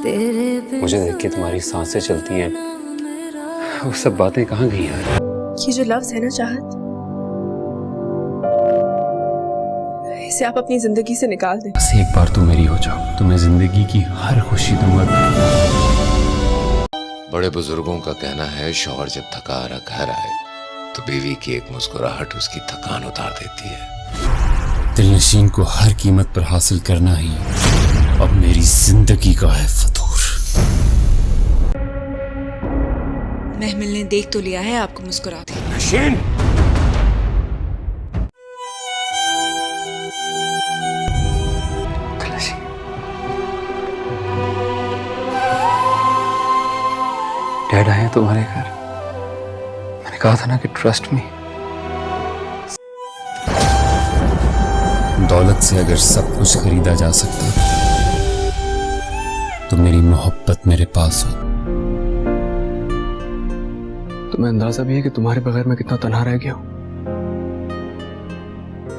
मुझे देख के तुम्हारी सांसें चलती हैं, वो सब बातें कहाँ गई हैं? ये जो लफ्ज है ना चाहत, इसे आप अपनी जिंदगी से निकाल दें। बस एक बार तुम मेरी हो जाओ, तुम्हें जिंदगी की हर खुशी दूंगा। बड़े बुजुर्गों का कहना है शौहर जब थका हारा घर आए तो बीवी की एक मुस्कुराहट उसकी थकान उतार देती है। दिलनशीन को हर कीमत पर हासिल करना ही अब मेरी जिंदगी का है फतूर। महमिल ने देख तो लिया है आपको मुस्कुराते। दिलनशीन, डैड आए हैं तुम्हारे घर। मैंने कहा था ना कि ट्रस्ट मी। दौलत से अगर सब कुछ खरीदा जा सकता तो मेरी मोहब्बत मेरे पास हो। तुम्हें अंदाजा भी है कि तुम्हारे बगैर मैं कितना तन्हा रह गया हूं।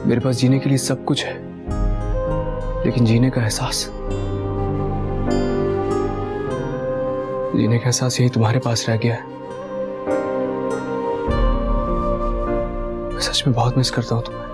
मेरे पास जीने के लिए सब कुछ है, लेकिन जीने का एहसास यही तुम्हारे पास रह गया है। मैं सच में बहुत मिस करता हूं तुम्हें।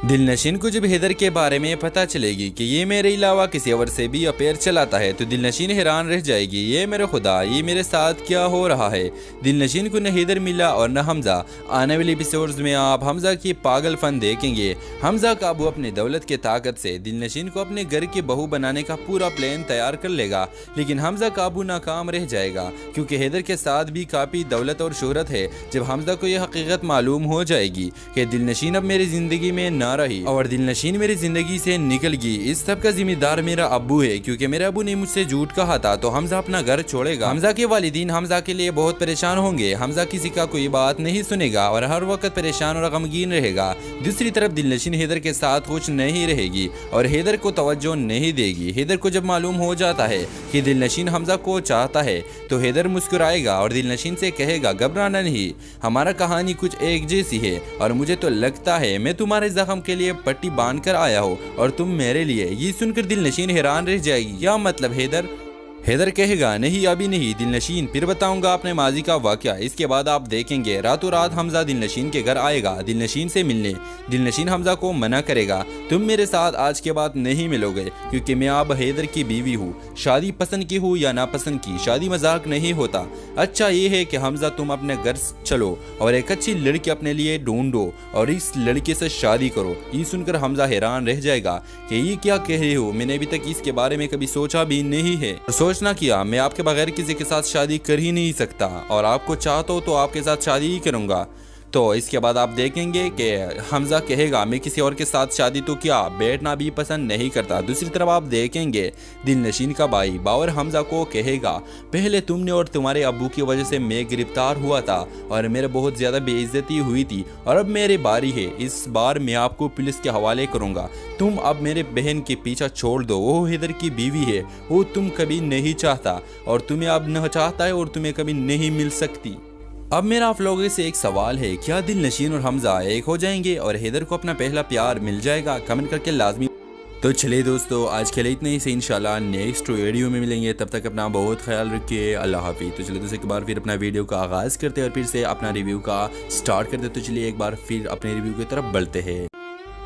दिलनशीन को जब हैदर के बारे में पता चलेगी कि ये मेरे अलावा किसी और से भी अफेयर चलाता है तो दिलनशीन हैरान रह जाएगी। ये मेरे खुदा, ये मेरे साथ क्या हो रहा है। दिलनशीन को न हैदर मिला और न हमजा। आने वाले एपिसोड्स में आप हमजा की पागलपन देखेंगे। हमजा काबू अपनी दौलत के ताकत से दिलनशीन को अपने घर की बहू बनाने का पूरा प्लान तैयार कर लेगा, लेकिन हमजा काबू नाकाम रह जाएगा क्योंकि हैदर के साथ भी काफ़ी दौलत और शोहरत है। जब हमजा को यह हकीकत मालूम हो जाएगी कि दिलनशीन अब मेरी ज़िंदगी में ना रही और दिलनशीन मेरी जिंदगी से निकल गई, इस सब का जिम्मेदार मेरा अब्बू है क्योंकि मेरे अब्बू ने मुझसे झूठ कहा था, तो हमजा अपना घर छोड़ेगा। हमजा के वालिदीन हमजा के लिए बहुत परेशान होंगे। हमजा किसी का कोई बात नहीं सुनेगा और हर वक्त परेशान और गमगीन रहेगा। दूसरी तरफ दिलनशीन हैदर के साथ खुश नहीं रहेगी और हैदर को तवज्जो नहीं देगी। हैदर को जब मालूम हो जाता है कि दिलनशीन हमजा को चाहता है तो हैदर मुस्कुराएगा और दिलनशीन से कहेगा, घबराना नहीं, हमारा कहानी कुछ एक जैसी है और मुझे तो लगता है मैं तुम्हारे जख्म के लिए पट्टी बांध कर आया हो और तुम मेरे लिए। ये सुनकर दिलनशीन हैरान रह जाएगी। क्या मतलब हैदर कहेगा, नहीं अभी नहीं दिलनशीन, फिर बताऊंगा अपने माजी का वाकया। इसके बाद आप देखेंगे रातों रात हमजा दिलनशीन के घर आएगा दिलनशीन से मिलने। दिलनशीन हमजा को मना करेगा, तुम मेरे साथ आज के बाद नहीं मिलोगे क्योंकि मैं अब हैदर की बीवी हूँ। शादी पसंद की हो या नापसंद की, शादी मजाक नहीं होता। अच्छा ये है कि हमजा तुम अपने घर चलो और एक अच्छी लड़की अपने लिए ढूंढो और इस लड़के से शादी करो। ये सुनकर हमजा हैरान रह जाएगा कि ये क्या कह रहे हो, मैंने अभी तक इसके बारे में कभी सोचा भी नहीं है। सोचना किया, मैं आपके बगैर किसी के साथ शादी कर ही नहीं सकता और आपको चाहता हो तो आपके साथ शादी ही करूंगा। तो इसके बाद आप देखेंगे कि हमजा कहेगा, मैं किसी और के साथ शादी तो क्या, बैठना भी पसंद नहीं करता। दूसरी तरफ आप देखेंगे दिलनशीन का भाई बावर हमजा को कहेगा, पहले तुमने और तुम्हारे अब्बू की वजह से मैं गिरफ्तार हुआ था और मेरे बहुत ज़्यादा बेइज्जती हुई थी और अब मेरी बारी है, इस बार मैं आपको पुलिस के हवाले करूँगा। तुम अब मेरे बहन के पीछा छोड़ दो, वो हैदर की बीवी है, वो तुम कभी नहीं चाहता और तुम्हें अब न चाहता है और तुम्हें कभी नहीं मिल सकती। अब मेरा आप लोगों से एक सवाल है, क्या दिलनशीन और हमजा एक हो जाएंगे और हैदर को अपना पहला प्यार मिल जाएगा? कमेंट करके लाजमी। तो चलिए दोस्तों, आज के लिए इतना ही से, इंशाल्लाह नेक्स्ट वीडियो में मिलेंगे। तब तक अपना बहुत ख्याल रखिए। अल्लाह हाफिज़। तो चलिए दोस्तों एक बार फिर अपना वीडियो का आगाज़ करते हैं और फिर से अपना रिव्यू का स्टार्ट करते। तो चलिए एक बार फिर अपने रिव्यू की तरफ बढ़ते हैं।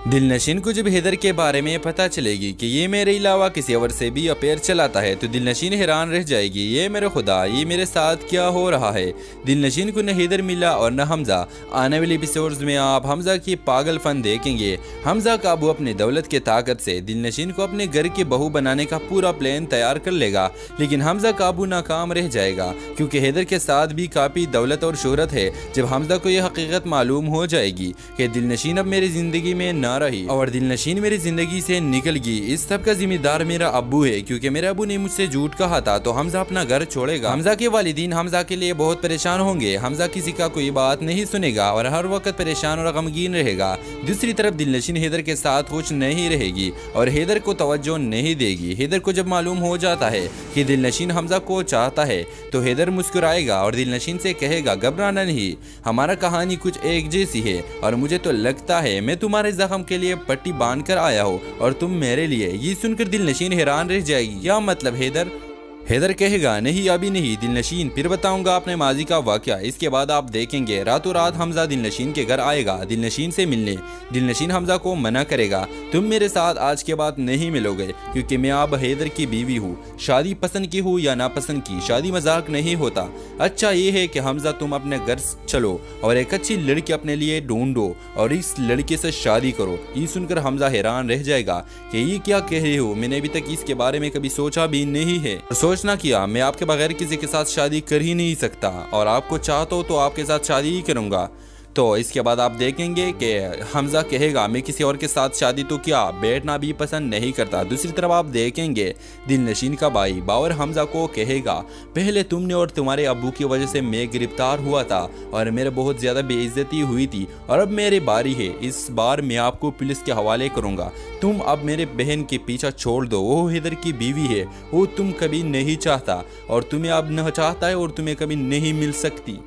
दिलनशीन को जब हैदर के बारे में पता चलेगी कि ये मेरे अलावा किसी और से भी अफेयर चलाता है तो दिलनशीन हैरान रह जाएगी। ये मेरे खुदा, ये मेरे साथ क्या हो रहा है। दिलनशीन को न हैदर मिला और न हमजा। आने वाले एपिसोड्स में आप हमजा की पागलपन देखेंगे। हमजा काबू अपनी दौलत के ताकत से दिलनशीन को अपने घर की बहू बनाने का पूरा प्लान तैयार कर लेगा, लेकिन हमजा काबू नाकाम रह जाएगा क्योंकि हैदर के साथ भी काफ़ी दौलत और शोहरत है। जब हमजा को यह हकीकत मालूम हो जाएगी कि दिलनशीन अब मेरी ज़िंदगी में ना रही और दिलनशीन मेरी जिंदगी से निकल गई, इस सब का जिम्मेदार मेरा अब्बू है क्योंकि मेरे अब्बू ने मुझसे झूठ कहा था, तो हमजा अपना घर छोड़ेगा। हमजा के वालिदीन हमजा के लिए बहुत परेशान होंगे। हमजा किसी का कोई बात नहीं सुनेगा और हर वक्त परेशान और गमगीन रहेगा। दूसरी तरफ दिलनशीन हैदर के साथ खुश नहीं रहेगी और हैदर को तवज्जो नहीं देगी। हैदर को जब मालूम हो जाता है कि दिलनशीन हमजा को चाहता है तो हैदर मुस्कुराएगा और दिलनशीन से कहेगा, घबराना नहीं, हमारा कहानी कुछ एक जैसी है और मुझे तो लगता है मैं तुम्हारे जख्म जख्म के लिए पट्टी बांध कर आया हो और तुम मेरे लिए। ये सुनकर दिलनशीन हैरान रह जाएगी। क्या मतलब हैदर कहेगा नहीं अभी नहीं दिलनशीन, फिर बताऊंगा अपने माजी का वाकया। इसके बाद आप देखेंगे रातों रात हमजा दिलनशीन के घर आएगा दिलनशीन से मिलने। दिलनशीन हमजा को मना करेगा, तुम मेरे साथ आज के बाद नहीं मिलोगे क्योंकि मैं अब हैदर की बीवी हूँ। शादी पसंद की हो या नापसंद की, शादी मजाक नहीं होता। अच्छा ये है कि हमजा तुम अपने घर चलो और एक अच्छी लड़की अपने लिए ढूंढो और इस लड़के से शादी करो। ये सुनकर हमजा हैरान रह जाएगा कि ये क्या कह रहे हो, मैंने अभी तक इसके बारे में कभी सोचा भी नहीं है। सोचना किया, मैं आपके बगैर किसी के साथ शादी कर ही नहीं सकता और आपको चाहता हो तो आपके साथ शादी ही करूंगा। तो इसके बाद आप देखेंगे कि हमजा कहेगा मैं किसी और के साथ शादी तो क्या, बैठना भी पसंद नहीं करता। दूसरी तरफ आप देखेंगे दिलनशीन का भाई बावर हमजा को कहेगा पहले तुमने और तुम्हारे अब्बू की वजह से मैं गिरफ्तार हुआ था और मेरे बहुत ज़्यादा बेइज्जती हुई थी और अब मेरी बारी है, इस बार मैं आपको पुलिस के हवाले करूँगा। तुम अब मेरे बहन के पीछा छोड़ दो, वो हैदर की बीवी है, वो तुम कभी नहीं चाहता और तुम्हें अब न चाहता है और तुम्हें कभी नहीं मिल सकती।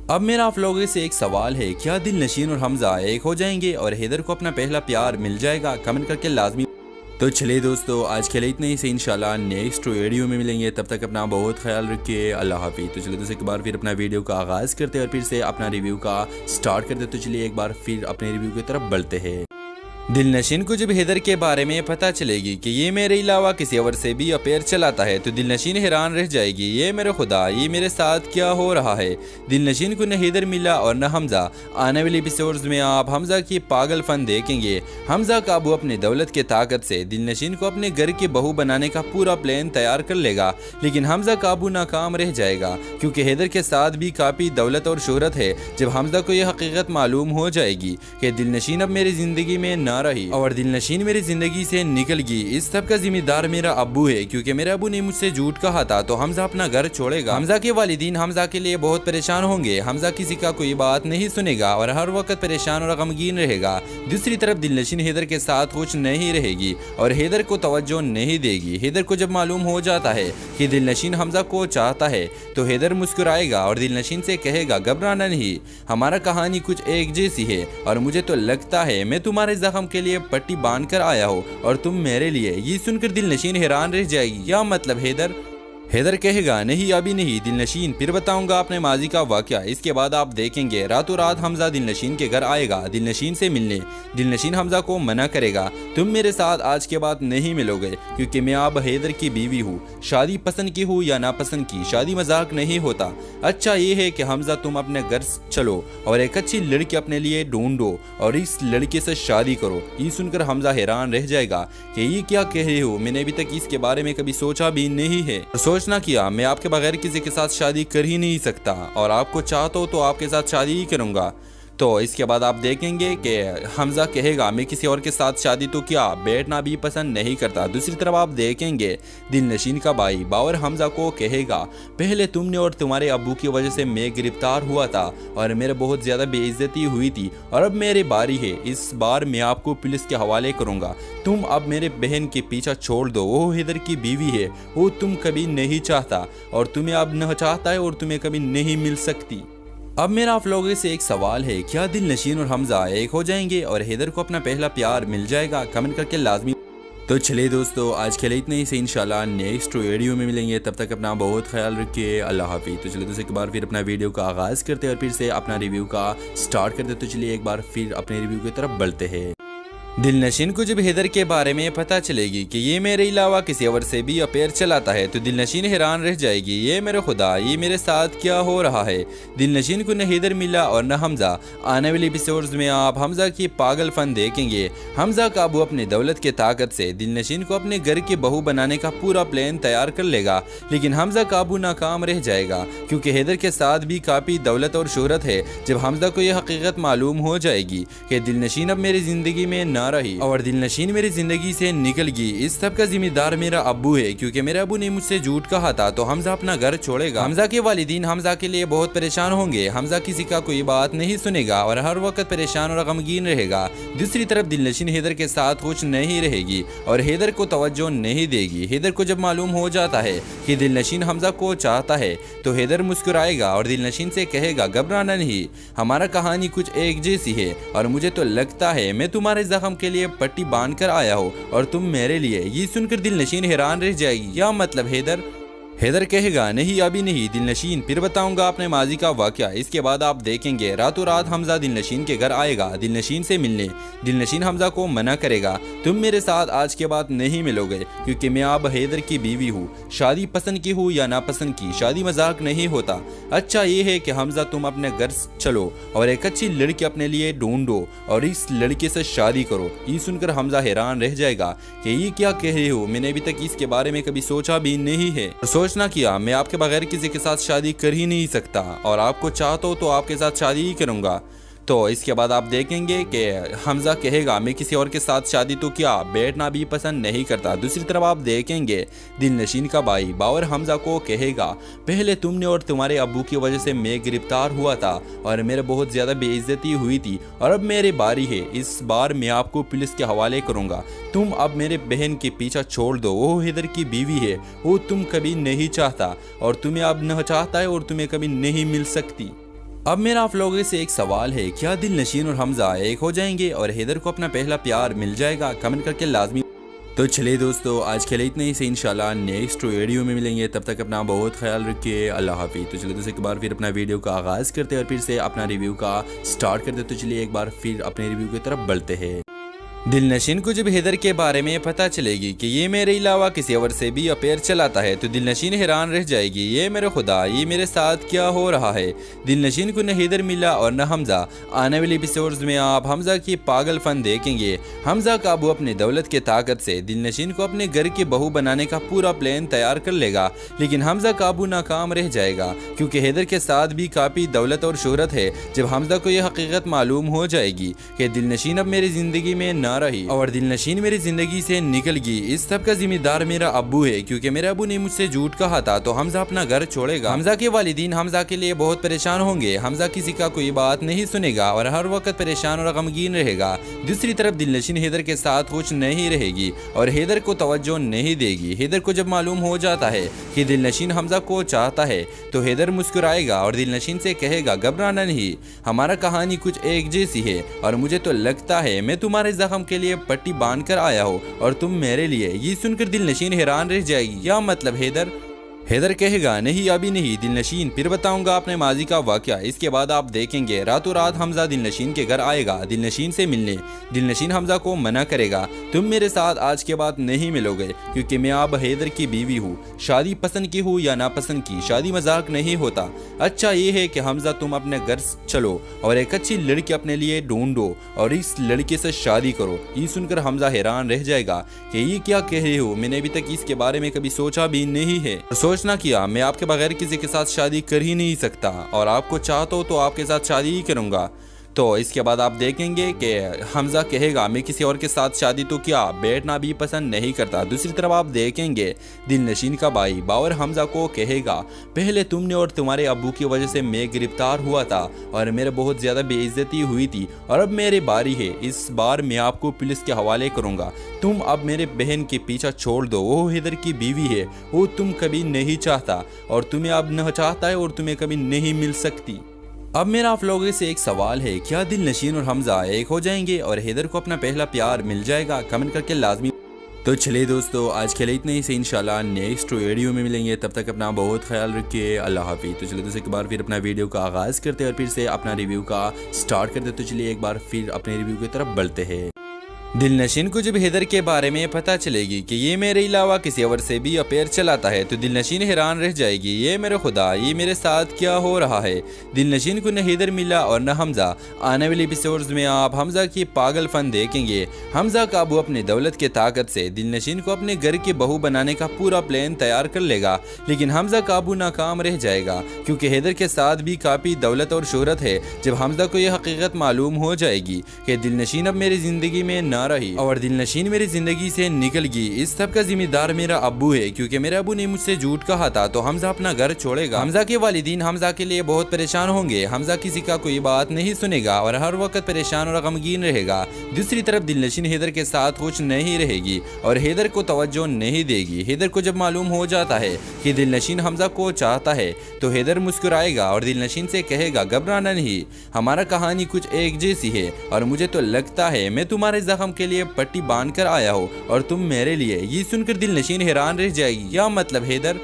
अब मेरा आप लोगों से एक सवाल है, क्या दिलनशीन और हमजा एक हो जाएंगे और हैदर को अपना पहला प्यार मिल जाएगा? कमेंट करके लाजमी। तो चलिए दोस्तों आज के लिए इतना ही से, इंशाल्लाह नेक्स्ट वीडियो में मिलेंगे। तब तक अपना बहुत ख्याल रखिए, अल्लाह हाफिज़। तो चलिए दोस्तों एक बार फिर अपना वीडियो का आगाज़ करते हैं और फिर से अपना रिव्यू का स्टार्ट करते। तो चलिए एक बार फिर अपने रिव्यू की तरफ बढ़ते हैं। दिलनशीन को जब हैदर के बारे में पता चलेगी कि ये मेरे अलावा किसी और से भी अफेयर चलाता है तो दिलनशीन हैरान रह जाएगी। ये मेरे खुदा, ये मेरे साथ क्या हो रहा है। दिलनशीन को न हैदर मिला और न हमजा। आने वाले एपिसोड्स में आप हमजा की पागलपन देखेंगे। हमजा काबू अपने दौलत के ताकत से दिलनशीन को अपने घर की बहू बनाने का पूरा प्लान तैयार कर लेगा, लेकिन हमजा काबू नाकाम रह जाएगा क्योंकि हैदर के साथ भी काफ़ी दौलत और शोहरत है। जब हमजा को यह हकीकत मालूम हो जाएगी कि दिलनशीन अब मेरी ज़िंदगी में ना रही और दिलनशीन मेरी जिंदगी से निकल गई, इस सब का जिम्मेदार मेरा अब्बू है क्योंकि मेरे अब्बू ने मुझसे झूठ कहा था, तो हमजा अपना घर छोड़ेगा। हमजा के वालिदीन हमजा के लिए बहुत परेशान होंगे। हमजा किसी का कोई बात नहीं सुनेगा और हर वक्त परेशान और गमगीन रहेगा। दूसरी तरफ दिलनशीन हैदर के साथ खुश नहीं रहेगी और हैदर को तवज्जो नहीं देगी। हैदर को जब मालूम हो जाता है कि दिलनशीन हमजा को चाहता है तो हैदर मुस्कुराएगा और दिलनशीन से कहेगा घबराना नहीं, हमारा कहानी कुछ एक जैसी है और मुझे तो लगता है मैं तुम्हारे जख्म के लिए पट्टी बांध कर आया हो और तुम मेरे लिए। ये सुनकर दिलनशीन हैरान रह जाएगी। क्या मतलब हैदर कहेगा नहीं अभी नहीं दिलनशीन, फिर बताऊंगा अपने माजी का वाकया। इसके बाद आप देखेंगे रातों रात हमजा दिलनशीन के घर आएगा दिलनशीन से मिलने। दिलनशीन हमजा को मना करेगा, तुम मेरे साथ आज के बाद नहीं मिलोगे क्योंकि मैं अब हैदर की बीवी हूँ। शादी पसंद की हो या नापसंद की, शादी मजाक नहीं होता। अच्छा ये है कि हमजा तुम अपने घर चलो और एक अच्छी लड़की अपने लिए ढूंढो और इस लड़के से शादी करो। ये सुनकर हमजा हैरान रह जाएगा कि ये क्या कह रहे हो, मैंने अभी तक इसके बारे में कभी सोचा भी नहीं है। सोचना किया, मैं आपके बगैर किसी के साथ शादी कर ही नहीं सकता और आपको चाहता हो तो आपके साथ शादी ही करूंगा। तो इसके बाद आप देखेंगे कि हमजा कहेगा मैं किसी और के साथ शादी तो क्या, बैठना भी पसंद नहीं करता। दूसरी तरफ आप देखेंगे दिलनशीन का भाई बावर हमजा को कहेगा पहले तुमने और तुम्हारे अब्बू की वजह से मैं गिरफ्तार हुआ था और मेरे बहुत ज़्यादा बेइज्जती हुई थी और अब मेरी बारी है, इस बार मैं आपको पुलिस के हवाले करूँगा। तुम अब मेरे बहन के पीछा छोड़ दो, वो हैदर की बीवी है, वो तुम कभी नहीं चाहता और तुम्हें अब न चाहता है और तुम्हें कभी नहीं मिल सकती। अब मेरा आप लोगों से एक सवाल है, क्या दिलनशीन और हमजा एक हो जाएंगे और हैदर को अपना पहला प्यार मिल जाएगा? कमेंट करके लाजमी। तो चलिए दोस्तों आज के लिए इतना ही से, इंशाल्लाह नेक्स्ट वीडियो में मिलेंगे। तब तक अपना बहुत ख्याल रखिए, अल्लाह हाफिज़। तो चलिए दोस्तों एक बार फिर अपना वीडियो का आगाज़ करते हैं और फिर से अपना रिव्यू का स्टार्ट करते। तो चलिए एक बार फिर अपने रिव्यू की तरफ बढ़ते हैं। दिलनशीन को जब हैदर के बारे में पता चलेगी कि ये मेरे अलावा किसी और से भी अफेयर चलाता है तो दिलनशीन हैरान रह जाएगी। ये मेरे खुदा, ये मेरे साथ क्या हो रहा है। दिलनशीन को न हैदर मिला और न हमजा। आने वाले एपिसोड्स में आप हमजा की पागलपन देखेंगे। हमजा काबू अपने दौलत के ताकत से दिलनशीन को अपने घर की बहू बनाने का पूरा प्लान तैयार कर लेगा, लेकिन हमजा काबू नाकाम रह जाएगा क्योंकि हैदर के साथ भी काफ़ी दौलत और शोहरत है। जब हमजा को यह हकीकत मालूम हो जाएगी कि दिलनशीन अब मेरी ज़िंदगी में ना रही और दिलनशीन मेरी जिंदगी से निकल गई, इस सब का जिम्मेदार मेरा अब्बू है क्योंकि मेरे अब्बू ने मुझसे झूठ कहा था, तो हमजा अपना घर छोड़ेगा। हमजा के वालिदीन हमजा के लिए बहुत परेशान होंगे। हमजा किसी का कोई बात नहीं सुनेगा और हर वक्त परेशान और गमगीन रहेगा। दूसरी तरफ दिलनशीन हैदर के साथ खुश नहीं रहेगी और हैदर को तवज्जो नहीं देगी। हैदर को जब मालूम हो जाता है कि दिलनशीन हमजा को चाहता है तो हैदर मुस्कुराएगा और दिलनशीन से कहेगा घबराना नहीं, हमारा कहानी कुछ एक जैसी है और मुझे तो लगता है मैं तुम्हारे जख्म जख्म के लिए पट्टी बांध कर आया हो और तुम मेरे लिए। ये सुनकर दिलनशीन हैरान रह जाएगी। क्या मतलब हैदर कहेगा नहीं अभी नहीं दिलनशीन, फिर बताऊंगा अपने माजी का वाकया। इसके बाद आप देखेंगे रातों रात हमजा दिलनशीन के घर आएगा दिलनशीन से मिलने। दिलनशीन हमजा को मना करेगा, तुम मेरे साथ आज के बाद नहीं मिलोगे क्योंकि मैं अब हैदर की बीवी हूँ। शादी पसंद की हो या नापसंद की, शादी मजाक नहीं होता। अच्छा ये है कि हमजा तुम अपने घर चलो और एक अच्छी लड़की अपने लिए ढूंढो और इस लड़के से शादी करो। ये सुनकर हमजा हैरान रह जाएगा कि ये क्या कह रहे हो, मैंने अभी तक इसके बारे में कभी सोचा भी नहीं है। सोचना किया, मैं आपके बगैर किसी के साथ शादी कर ही नहीं सकता और आपको चाहता हूं तो आपके साथ शादी ही करूंगा। तो इसके बाद आप देखेंगे कि हमजा कहेगा मैं किसी और के साथ शादी तो क्या, बैठना भी पसंद नहीं करता। दूसरी तरफ आप देखेंगे दिलनशीन का भाई बाबर हमजा को कहेगा पहले तुमने और तुम्हारे अब्बू की वजह से मैं गिरफ्तार हुआ था और मेरे बहुत ज़्यादा बेइज्जती हुई थी और अब मेरी बारी है, इस बार मैं आपको पुलिस के हवाले करूँगा। तुम अब मेरे बहन के पीछा छोड़ दो, वो हैदर की बीवी है, वो तुम कभी नहीं चाहता और तुम्हें अब न चाहता है और तुम्हें कभी नहीं मिल सकती। अब मेरा आप लोगों से एक सवाल है, क्या दिलनशीन और हमजा एक हो जाएंगे और हैदर को अपना पहला प्यार मिल जाएगा? कमेंट करके लाजमी। तो चलिए दोस्तों आज के लिए इतना ही से, इंशाल्लाह नेक्स्ट वीडियो में मिलेंगे। तब तक अपना बहुत ख्याल रखिए, अल्लाह हाफिज़। तो चलिए दोस्तों एक बार फिर अपना वीडियो का आगाज़ करते हैं और फिर से अपना रिव्यू का स्टार्ट करते। तो चलिए एक बार फिर अपने रिव्यू की तरफ बढ़ते हैं। दिलनशीन को जब हैदर के बारे में पता चलेगी कि ये मेरे अलावा किसी और से भी अफेयर चलाता है तो दिलनशीन हैरान रह जाएगी। ये मेरे खुदा, ये मेरे साथ क्या हो रहा है। दिलनशीन को न हैदर मिला और न हमजा। आने वाले एपिसोड्स में आप हमजा की पागलपन देखेंगे। हमजा काबू अपनी दौलत के ताकत से दिलनशीन को अपने घर की बहू बनाने का पूरा प्लान तैयार कर लेगा, लेकिन हमजा काबू नाकाम रह जाएगा क्योंकि हैदर के साथ भी काफ़ी दौलत और शोहरत है। जब हमजा को यह हकीकत मालूम हो जाएगी कि दिलनशीन अब मेरी ज़िंदगी में ना रही और दिलनशीन मेरी जिंदगी से निकल गई, इस सब का जिम्मेदार मेरा अब्बू है क्योंकि मेरे अब्बू ने मुझसे झूठ कहा था, तो हमजा अपना घर छोड़ेगा। हमजा के वालिदीन हमजा के लिए बहुत परेशान होंगे। हमजा किसी का कोई बात नहीं सुनेगा और हर वक्त परेशान और गमगीन रहेगा। दूसरी तरफ दिलनशीन हैदर के साथ खुश नहीं रहेगी और हैदर को तवज्जो नहीं देगी। हैदर को जब मालूम हो जाता है कि दिलनशीन हमजा को चाहता है तो हैदर मुस्कुराएगा और दिलनशीन से कहेगा घबराना नहीं, हमारा कहानी कुछ एक जैसी है और मुझे तो लगता है मैं तुम्हारे जख्म के लिए पट्टी बांध कर आया हो और तुम मेरे लिए। ये सुनकर दिलनशीन हैरान रह जाएगी। क्या मतलब हैदर कहेगा नहीं अभी नहीं दिलनशीन, फिर बताऊंगा अपने माजी का वाकया। इसके बाद आप देखेंगे रातों रात हमजा दिलनशीन के घर आएगा दिलनशीन से मिलने। दिलनशीन हमजा को मना करेगा, तुम मेरे साथ आज के बाद नहीं मिलोगे क्योंकि मैं अब हैदर की बीवी हूँ। शादी पसंद की हो या नापसंद की, शादी मजाक नहीं होता। अच्छा ये है कि हमजा तुम अपने घर चलो और एक अच्छी लड़की अपने लिए ढूंढो और इस लड़के से शादी करो। ये सुनकर हमजा हैरान रह जाएगा कि ये क्या कह रहे हो, मैंने अभी तक इसके बारे में कभी सोचा भी नहीं है। सोचना किया, मैं आपके बगैर किसी के साथ शादी कर ही नहीं सकता और आपको चाहता हूं तो आपके साथ शादी ही करूंगा। तो इसके बाद आप देखेंगे कि हमजा कहेगा मैं किसी और के साथ शादी तो क्या, बैठना भी पसंद नहीं करता। दूसरी तरफ आप देखेंगे दिलनशीन का भाई बाबर हमजा को कहेगा पहले तुमने और तुम्हारे अब्बू की वजह से मैं गिरफ्तार हुआ था और मेरे बहुत ज़्यादा बेइज्जती हुई थी और अब मेरी बारी है, इस बार मैं आपको पुलिस के हवाले करूँगा। तुम अब मेरे बहन के पीछा छोड़ दो, वो हैदर की बीवी है, वो तुम कभी नहीं चाहता और तुम्हें अब न चाहता है और तुम्हें कभी नहीं मिल सकती। अब मेरा आप लोगों से एक सवाल है, क्या दिलनशीन और हमजा एक हो जाएंगे और हैदर को अपना पहला प्यार मिल जाएगा? कमेंट करके लाजमी। तो चलिए दोस्तों आज के लिए इतना ही से, इंशाल्लाह नेक्स्ट वीडियो में मिलेंगे। तब तक अपना बहुत ख्याल रखिए, अल्लाह हाफिज़। तो चलिए दोस्तों एक बार फिर अपना वीडियो का आगाज़ करते हैं और फिर से अपना रिव्यू का स्टार्ट करते। तो चलिए एक बार फिर अपने रिव्यू की तरफ बढ़ते हैं। दिलनशीन को जब हैदर के बारे में पता चलेगी कि ये मेरे अलावा किसी और से भी अफेयर चलाता है तो दिलनशीन हैरान रह जाएगी। ये मेरे खुदा, ये मेरे साथ क्या हो रहा है। दिलनशीन को न हैदर मिला और न हमजा। आने वाले एपिसोड्स में आप हमजा की पागलपन देखेंगे। हमजा काबू अपनी दौलत के ताकत से दिलनशीन को अपने घर की बहू बनाने का पूरा प्लान तैयार कर लेगा, लेकिन हमजा काबू नाकाम रह जाएगा क्योंकि हैदर के साथ भी काफ़ी दौलत और शोहरत है। जब हमजा को यह हकीकत मालूम हो जाएगी कि दिलनशीन अब मेरी ज़िंदगी में ना रही और दिलनशीन मेरी जिंदगी से निकल गई, इस सब का जिम्मेदार मेरा अब्बू है क्योंकि मेरे अब्बू ने मुझसे झूठ कहा था, तो हमजा अपना घर छोड़ेगा। हमजा के वालिदीन हमजा के लिए बहुत परेशान होंगे। हमजा किसी का कोई बात नहीं सुनेगा और हर वक्त परेशान और गमगीन रहेगा। दूसरी तरफ दिलनशीन हैदर के साथ खुश नहीं रहेगी और हैदर को तवज्जो नहीं देगी। हैदर को जब मालूम हो जाता है कि दिलनशीन हमजा को चाहता है तो हैदर मुस्कुराएगा और दिलनशीन से कहेगा घबराना नहीं, हमारा कहानी कुछ एक जैसी है और मुझे तो लगता है मैं तुम्हारे जख्म जख्म के लिए पट्टी बांध कर आया हो और तुम मेरे लिए। ये सुनकर दिलनशीन हैरान रह जाएगी। क्या मतलब हैदर?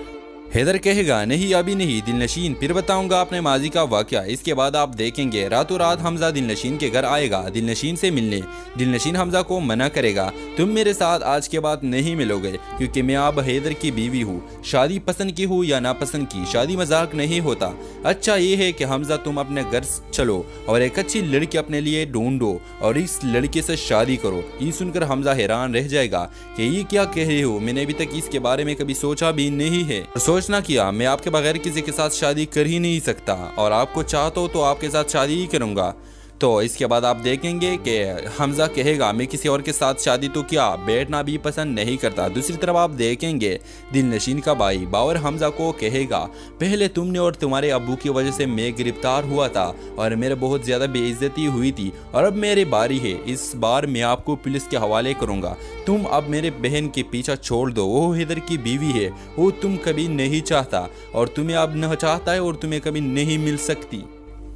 हैदर कहेगा नहीं अभी नहीं दिलनशीन, फिर बताऊंगा अपने माजी का वाकया। इसके बाद आप देखेंगे रातों रात हमजा दिलनशीन के घर आएगा दिलनशीन से मिलने। दिलनशीन हमजा को मना करेगा, तुम मेरे साथ आज के बाद नहीं मिलोगे क्योंकि मैं अब हैदर की बीवी हूँ। शादी पसंद की हो या नापसंद की, शादी मजाक नहीं होता। अच्छा ये है कि हमजा तुम अपने घर चलो और एक अच्छी लड़की अपने लिए ढूंढो और इस लड़के से शादी करो। ये सुनकर हमजा हैरान रह जाएगा कि ये क्या कह रहे हो, मैंने अभी तक इसके बारे में कभी सोचा भी नहीं है। सोचना किया, मैं आपके बगैर किसी के साथ शादी कर ही नहीं सकता और आपको चाहता हो तो आपके साथ शादी ही करूंगा। तो इसके बाद आप देखेंगे कि हमजा कहेगा मैं किसी और के साथ शादी तो क्या, बैठना भी पसंद नहीं करता। दूसरी तरफ आप देखेंगे दिलनशीन का भाई बावर हमजा को कहेगा पहले तुमने और तुम्हारे अब्बू की वजह से मैं गिरफ्तार हुआ था और मेरे बहुत ज़्यादा बेइज्जती हुई थी और अब मेरी बारी है। इस बार मैं आपको पुलिस के हवाले करूँगा। तुम अब मेरे बहन के पीछा छोड़ दो, वो हैदर की बीवी है, वो तुम कभी नहीं चाहता और तुम्हें अब न चाहता है और तुम्हें कभी नहीं मिल सकती।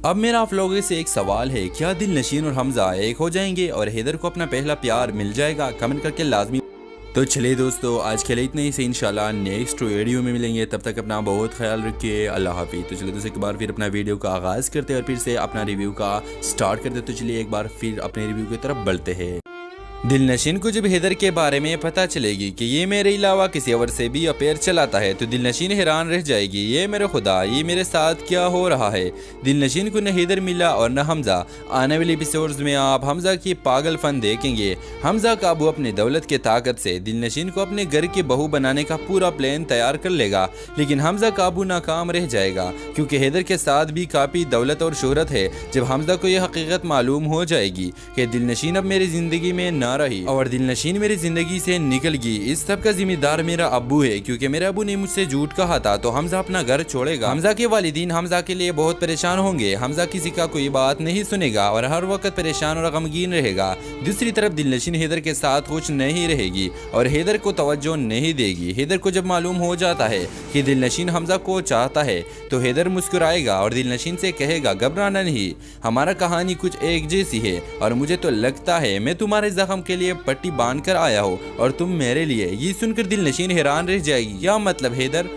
अब मेरा आप लोगों से एक सवाल है, क्या दिलनशीन और हमजा एक हो जाएंगे और हैदर को अपना पहला प्यार मिल जाएगा? कमेंट करके लाजमी। तो चलिए दोस्तों आज के लिए इतना ही से, इंशाल्लाह नेक्स्ट वीडियो में मिलेंगे। तब तक अपना बहुत ख्याल रखिए। अल्लाह हाफिज़। तो चलिए दोस्तों एक बार फिर अपना वीडियो का आगाज़ करते हैं और फिर से अपना रिव्यू का स्टार्ट करते। तो चलिए एक बार फिर अपने रिव्यू की तरफ बढ़ते हैं। दिलनशीन को जब हैदर के बारे में पता चलेगी कि ये मेरे अलावा किसी और से भी अफेयर चलाता है तो दिलनशीन हैरान रह जाएगी। ये मेरे खुदा, ये मेरे साथ क्या हो रहा है। दिलनशीन को न हैदर मिला और न हमजा। आने वाले एपिसोड्स में आप हमजा की पागलपन देखेंगे। हमजा काबू अपनी दौलत के ताकत से दिलनशीन को अपने घर की बहू बनाने का पूरा प्लान तैयार कर लेगा, लेकिन हमजा काबू नाकाम रह जाएगा क्योंकि हैदर के साथ भी काफ़ी दौलत और शोहरत है। जब हमजा को यह हकीकत मालूम हो जाएगी कि दिलनशीन अब मेरी ज़िंदगी में ना रही और दिलनशीन मेरी जिंदगी से निकल गई, इस सब का जिम्मेदार मेरा अब्बू है क्योंकि मेरे अब्बू ने मुझसे झूठ कहा था, तो हमजा अपना घर छोड़ेगा। हमजा के वालिदीन हमजा के लिए बहुत परेशान होंगे। हमजा किसी का कोई बात नहीं सुनेगा और हर वक्त परेशान और गमगीन रहेगा। दूसरी तरफ दिलनशीन हैदर के साथ खुश नहीं रहेगी और हैदर को तवज्जो नहीं देगी। हैदर को जब मालूम हो जाता है कि दिलनशीन हमजा को चाहता है तो हैदर मुस्कुराएगा और दिलनशीन से कहेगा घबराना नहीं, हमारा कहानी कुछ एक जैसी है और मुझे तो लगता है मैं तुम्हारे जख्म के लिए पट्टी बांध कर आया हो और तुम मेरे लिए। ये सुनकर दिलनशीन हैरान रह जाएगी। क्या मतलब हैदर?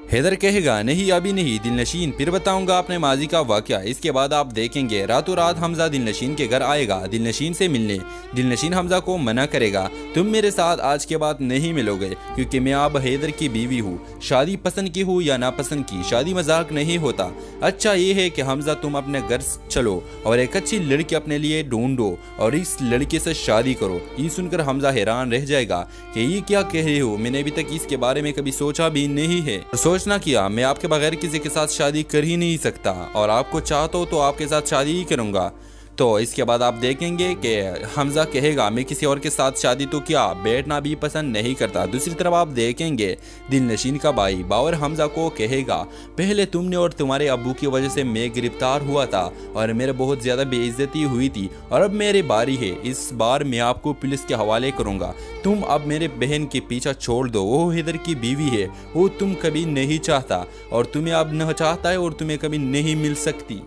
हैदर कहेगा नहीं अभी नहीं दिलनशीन, फिर बताऊंगा अपने माजी का वाकया। इसके बाद आप देखेंगे रातों रात हमजा दिलनशीन के घर आएगा दिलनशीन से मिलने। दिलनशीन हमजा को मना करेगा, तुम मेरे साथ आज के बाद नहीं मिलोगे क्योंकि मैं अब हैदर की बीवी हूँ। शादी पसंद की हो या नापसंद की, शादी मजाक नहीं होता। अच्छा ये है कि हमजा तुम अपने घर चलो और एक अच्छी लड़की अपने लिए ढूंढो और इस लड़के से शादी करो। ये सुनकर हमजा हैरान रह जाएगा कि ये क्या कह रहे हो, मैंने अभी तक इसके बारे में कभी सोचा भी नहीं है। सोचना किया, मैं आपके बगैर किसी के साथ शादी कर ही नहीं सकता और आपको चाहता हो तो आपके साथ शादी ही करूंगा। तो इसके बाद आप देखेंगे कि हमजा कहेगा मैं किसी और के साथ शादी तो क्या, बैठना भी पसंद नहीं करता। दूसरी तरफ आप देखेंगे दिलनशीन का भाई बावर हमजा को कहेगा पहले तुमने और तुम्हारे अब्बू की वजह से मैं गिरफ्तार हुआ था और मेरे बहुत ज़्यादा बेइज्जती हुई थी और अब मेरी बारी है। इस बार मैं आपको पुलिस के हवाले करूँगा। तुम अब मेरे बहन के पीछा छोड़ दो, वो हैदर की बीवी है, वो तुम कभी नहीं चाहता और तुम्हें अब न चाहता है और तुम्हें कभी नहीं मिल सकती।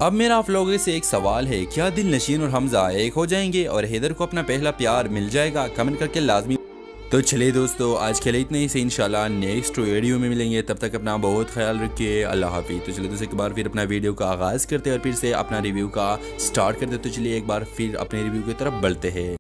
अब मेरा आप लोगों से एक सवाल है, क्या दिलनशीन और हमजा एक हो जाएंगे और हैदर को अपना पहला प्यार मिल जाएगा? कमेंट करके लाजमी। तो चलिए दोस्तों आज के लिए इतना ही से, इंशाल्लाह नेक्स्ट वीडियो में मिलेंगे। तब तक अपना बहुत ख्याल रखिए। अल्लाह हाफिज़। तो चलिए दोस्तों एक बार फिर अपना वीडियो का आगाज़ करते हैं और फिर से अपना रिव्यू का स्टार्ट करते। तो चलिए एक बार फिर अपने रिव्यू की तरफ बढ़ते हैं।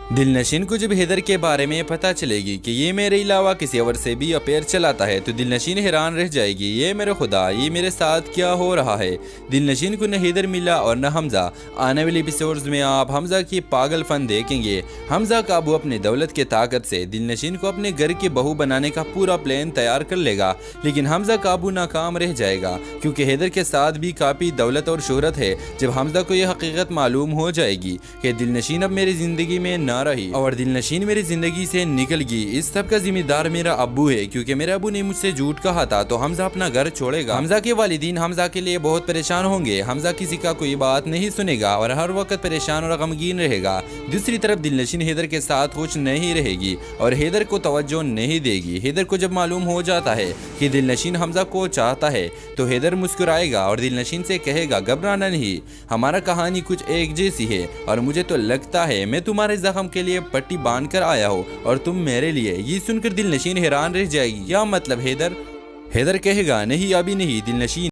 दिलनशीन को जब हैदर के बारे में पता चलेगी कि ये मेरे अलावा किसी और से भी अफेयर चलाता है तो दिलनशीन हैरान रह जाएगी। ये मेरे खुदा, ये मेरे साथ क्या हो रहा है। दिलनशीन को न हैदर मिला और न हमजा। आने वाले एपिसोड्स में आप हमजा की पागलपन देखेंगे। हमजा काबू अपनी दौलत के ताकत से दिलनशीन को अपने घर की बहू बनाने का पूरा प्लान तैयार कर लेगा, लेकिन हमजा काबू नाकाम रह जाएगा क्योंकि हैदर के साथ भी काफ़ी दौलत और शोहरत है। जब हमजा को यह हकीकत मालूम हो जाएगी कि दिलनशीन अब मेरी ज़िंदगी में ना रही और दिलनशीन मेरी जिंदगी से निकल गई, इस सब का जिम्मेदार मेरा अब्बू है क्योंकि मेरे अब्बू ने मुझसे झूठ कहा था, तो हमजा अपना घर छोड़ेगा। हमजा के वालिदीन हमजा के लिए बहुत परेशान होंगे। हमजा किसी का कोई बात नहीं सुनेगा और हर वक्त परेशान और गमगीन रहेगा। दूसरी तरफ दिलनशीन हैदर के साथ खुश नहीं रहेगी और हैदर को तवज्जो नहीं देगी। हैदर को जब मालूम हो जाता है कि दिलनशीन हमजा को चाहता है तो हैदर मुस्कुराएगा और दिलनशीन से कहेगा घबराना नहीं, हमारा कहानी कुछ एक जैसी है और मुझे तो लगता है मैं तुम्हारे जख्म زخم کے لیے پٹی باندھ کر آیا ہو اور تم میرے لیے. یہ سن کر دل نشین حیران رہ جائے گی. کیا مطلب حیدر؟ حیدر کہے گا نہیں ابھی نہیں. دل نشین